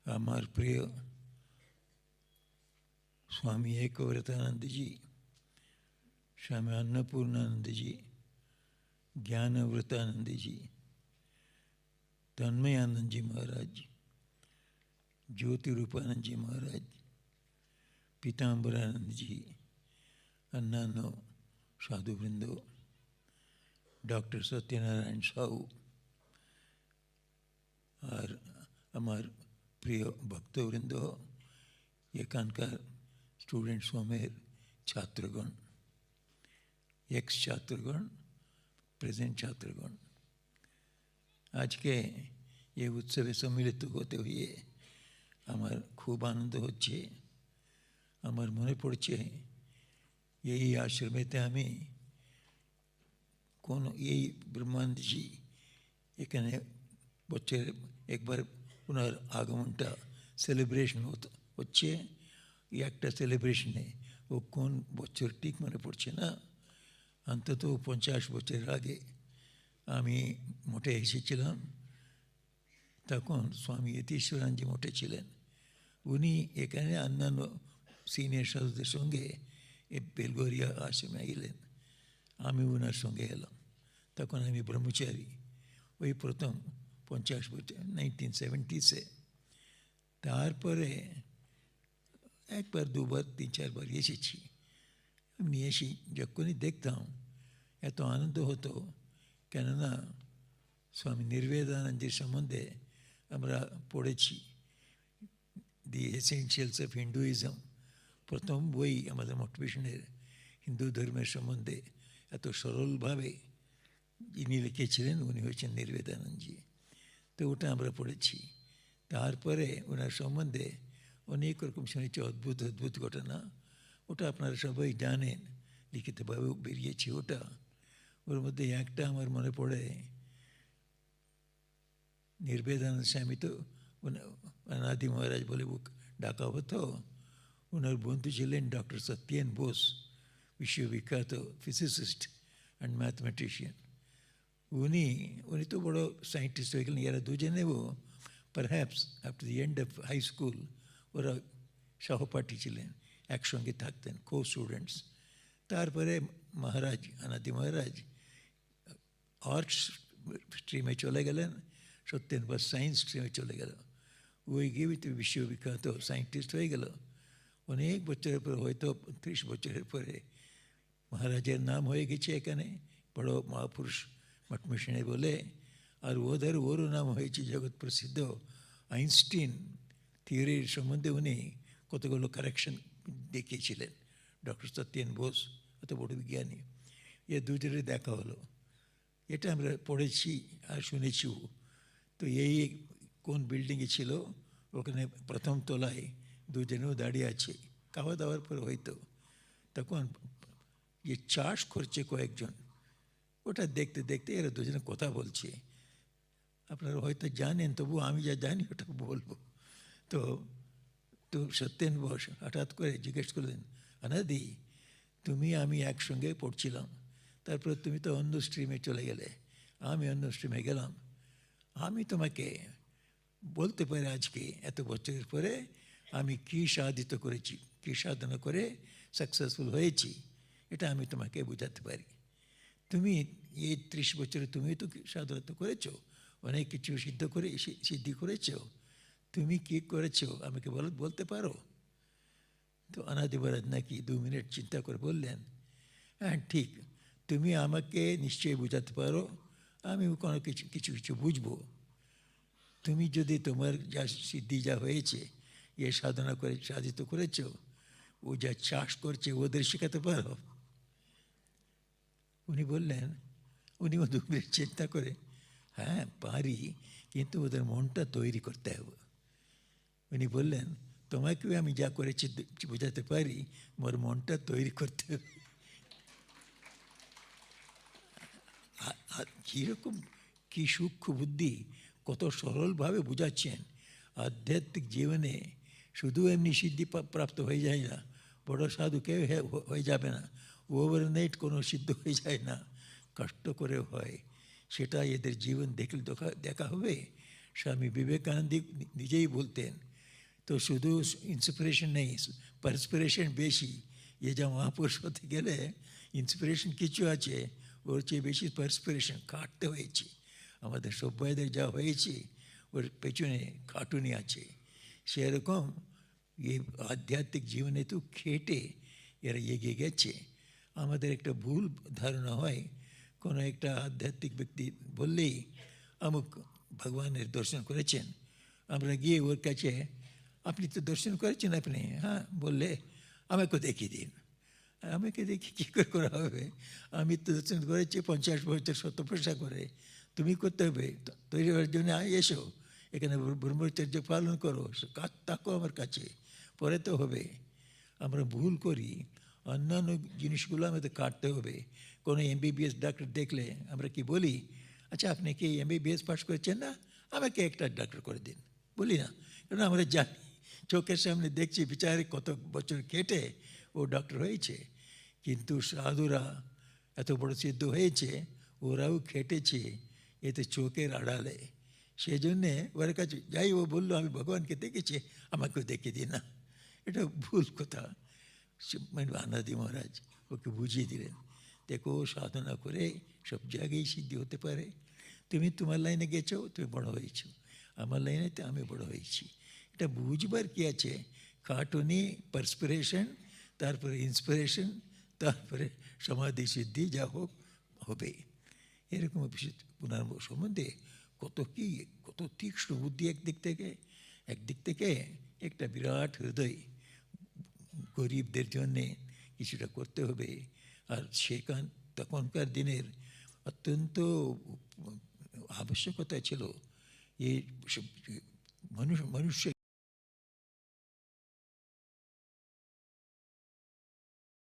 हमारे प्रिय स्वामी एकव्रतानंद जी, स्वामी अन्नपूर्णानंद जी, ज्ञानव्रतानंद जी, तन्मयानंद जी महाराज, ज्योतिरूपानंद जी महाराज, पीताम्बरानंद जी, अन्नानो साधुवृंदो, डॉक्टर सत्यनारायण साहू और हमारे प्रिय भक्तवृंदो, एकांकार स्टूडेंट्स समेत छात्रगण, एक्स छात्रगण, प्रेजेंट छात्रगण, आज के ये उत्सवे सम्मिलित होते हुए हमार खूब आनंद होच्छे। हमार मने पड़छे यही आश्रमेते आमी कोनो यही ब्रह्मानंद जी एखाने बच्चेर एक बार उनार आगमनटा सेलिब्रेशन होच्छे। একটা সেলিব্রেশনে ও কোন বছর ঠিক মনে পড়ছে না, অন্তত 50 বছরের আগে আমি মঠে এসেছিলাম। তখন স্বামী যতীশ্বরানন্দ মঠে ছিলেন। উনি এখানে অন্যান্য সিনিয়র সাধুদের সঙ্গে বেলগোরিয়া আশ্রমে এলেন। আমি ওনার সঙ্গে এলাম। তখন আমি ব্রহ্মচারী, ওই প্রথম 50 বছর 1970-এ। তারপরে একবার দুবার 3-4 বার এসেছি। আমি এসে যখনই দেখতাম এত আনন্দ হতো, কেননা স্বামী নির্বেদানন্দের সম্বন্ধে আমরা পড়েছি, দি এসেনশিয়ালস অফ হিন্দুইজম, প্রথম বই আমাদের মঠ মিশনের হিন্দু ধর্মের সম্বন্ধে এত সরলভাবে যিনি লিখেছিলেন উনি হচ্ছেন নির্বেদানন্দজি। তো ওটা আমরা পড়েছি। তারপরে ওনার সম্বন্ধে অনেক রকম শুনেছি, অদ্ভুত অদ্ভুত ঘটনা। ওটা আপনারা সবাই জানেন, লিখিতভাবেও বেরিয়েছে ওটা। ওর মধ্যে একটা আমার মনে পড়ে, নির্বেদানন্দ স্বামী তো অনাদি মহারাজ বলে ডাকা হতো। ওনার বন্ধু ছিলেন ডক্টর সত্যেন বোস, বিশ্ববিখ্যাত ফিজিসিস্ট অ্যান্ড ম্যাথমেটিশিয়ান। উনি তো বড় সায়েন্টিস্ট হয়ে গেলেন। এরা দুজনেও perhaps after the end of high school ওরা সহপাঠী ছিলেন, একসঙ্গে থাকতেন, কো স্টুডেন্টস। তারপরে মহারাজ অনাদি মহারাজ আর্টস স্ট্রিমে চলে গেলেন, সত্যেন বোস সায়েন্স স্ট্রিমে চলে গেল। ওই গিয়ে বিশ্ববিখ্যাত সায়েন্টিস্ট হয়ে গেল। অনেক বছরের পর, হয়তো 30 বছরের পরে মহারাজের নাম হয়ে গেছে এখানে, বড় মহাপুরুষ মঠ মিশনে বলে। আর ওরও নাম হয়েছে জগৎ প্রসিদ্ধ আইনস্টিন থিওরির সম্বন্ধে উনি কতগুলো কারেকশন দেখিয়েছিলেন। ডক্টর সত্যেন বোস এত বড় বিজ্ঞানী, এ দুজনের দেখা হলো। এটা আমরা পড়েছি আর শুনেছিও। তো এই কোন বিল্ডিংয়ে ছিল, ওখানে প্রথম তলায় দুজনেও দাঁড়িয়ে আছে খাওয়া দাওয়ার পর হয়তো। তখন যে চাষ করছে কয়েকজন, ওটা দেখতে দেখতে এরা দুজনে কথা বলছে। আপনারা হয়তো জানেন, তবু আমি যা জানি ওটা বলবো। তো সত্যেন বোস হঠাৎ করে জিজ্ঞেস করলেন, আনাদি তুমি আমি একসঙ্গে পড়ছিলাম, তারপর তুমি তো অন্য স্ট্রিমে চলে গেলে, আমি অন্য স্ট্রিমে গেলাম। আমি তোমাকে বলতে পারি আজকে এত বছরের পরে আমি কী সাধিত করেছি, কী সাধনা করে সাকসেসফুল হয়েছি, এটা আমি তোমাকে বোঝাতে পারি। তুমি এই 30 বছরে তুমি তো সাধনা করেছো, অনেক কিছু সিদ্ধি করেছো। তুমি কী করেছো আমাকে বলতে পারো? তো অনাদি মহারাজ নাকি 2 মিনিট চিন্তা করে বললেন, হ্যাঁ ঠিক, তুমি আমাকে নিশ্চয়ই বোঝাতে পারো, আমি কোনো কিছু বুঝবো। তুমি যদি তোমার যা সিদ্ধি যা হয়েছে, এ সাধনা করে সাধিত করেছ, ও যা চাষ করছে ওদের শেখাতে পারো? উনি বললেন, উনিও 2 মিনিট চিন্তা করে, হ্যাঁ পারি, কিন্তু ওদের মনটা তৈরি করতে হবে। উনি বললেন, তোমাকেও আমি যা করেছি বোঝাতে পারি, মোর মনটা তৈরি করতে হবে। কীরকম কী সূক্ষ্ম বুদ্ধি, কত সরলভাবে বোঝাচ্ছেন। আধ্যাত্মিক জীবনে শুধু এমনি সিদ্ধি প্রাপ্ত হয়ে যায় না, বড় সাধু কেউ হয়ে যাবে না, ওভারনাইট কোনো সিদ্ধ হয়ে যায় না, কষ্ট করে হয়। সেটা এদের জীবন দেখলে দেখা হবে। স্বামী বিবেকানন্দ নিজেই বলতেন, তো শুধু ইন্সপিরেশন নেই, পারস্পিরেশন বেশি। এ যা মহাপুরুষ হতে গেলে ইন্সপিরেশন কিছু আছে, ওর চেয়ে বেশি পারস্পিরেশন খাটতে হয়েছে। আমাদের সভ্যদের যা হয়েছে ওর পেছনে খাটুনি আছে। সেরকম এই আধ্যাত্মিক জীবনে তো খেটে এরা এগিয়ে গেছে। আমাদের একটা ভুল ধারণা হয়, কোনো একটা আধ্যাত্মিক ব্যক্তি বললেই আমুক ভগবানের দর্শন করেছেন, আমরা গিয়ে ওর কাছে, আপনি তো দর্শন করেছেন, আপনি হ্যাঁ বললে আমাকে দেখিয়ে দিন। আমাকে দেখি কী করে করা হবে? আমি তো দর্শন করেছি 50 বছর শতপ্রসা করে, তুমি করতে হবে তৈরি হওয়ার জন্য এসো, এখানে ব্রহ্মচর্য পালন করো, কাজ তাকো আমার কাছে, পরে তো হবে। আমরা ভুল করি, অন্যান্য জিনিসগুলো আমাদের কাটতে হবে। কোনো এমবিবিএস ডাক্তার দেখলে আমরা কি বলি, আচ্ছা আপনি কি এমবিবিএস পাস করেছেন না, আমাকে একটা ডাক্তার করে দিন, বলি না? কারণ আমরা জানি, চোখের সামনে দেখছি বিচারে কত বছর কেটে ও ডক্টর হয়েছে। কিন্তু সাধুরা এত বড় সিদ্ধ হয়েছে, ওরাও খেটেছে এতে চোখের আড়ালে। সেই জন্যে ওর কাছে যাই, ও বললো আমি ভগবানকে দেখেছি, আমাকেও দেখে দিই না। এটা ভুল কথা। আনাদি মহারাজ ওকে বুঝিয়ে দিলেন, দেখো সাধনা করে সব জায়গায় সিদ্ধি হতে পারে। তুমি তোমার লাইনে গেছো, তুমি বড় হয়েছো, আমার লাইনেতে আমি বড় হয়েছি। এটা বুঝবার কি আছে? খাটুনি, পারস্পিরেশন, তারপরে ইন্সপিরেশন, তারপরে সমাধি সিদ্ধি যা হোক হবে। এরকম পুনর্ব সম্বন্ধে কত তীক্ষ্ণ বুদ্ধি একদিক থেকে একটা বিরাট হৃদয়, গরিবদের জন্যে কিছুটা করতে হবে। আর তখনকার দিনের অত্যন্ত আবশ্যকতা ছিল এই মানুষ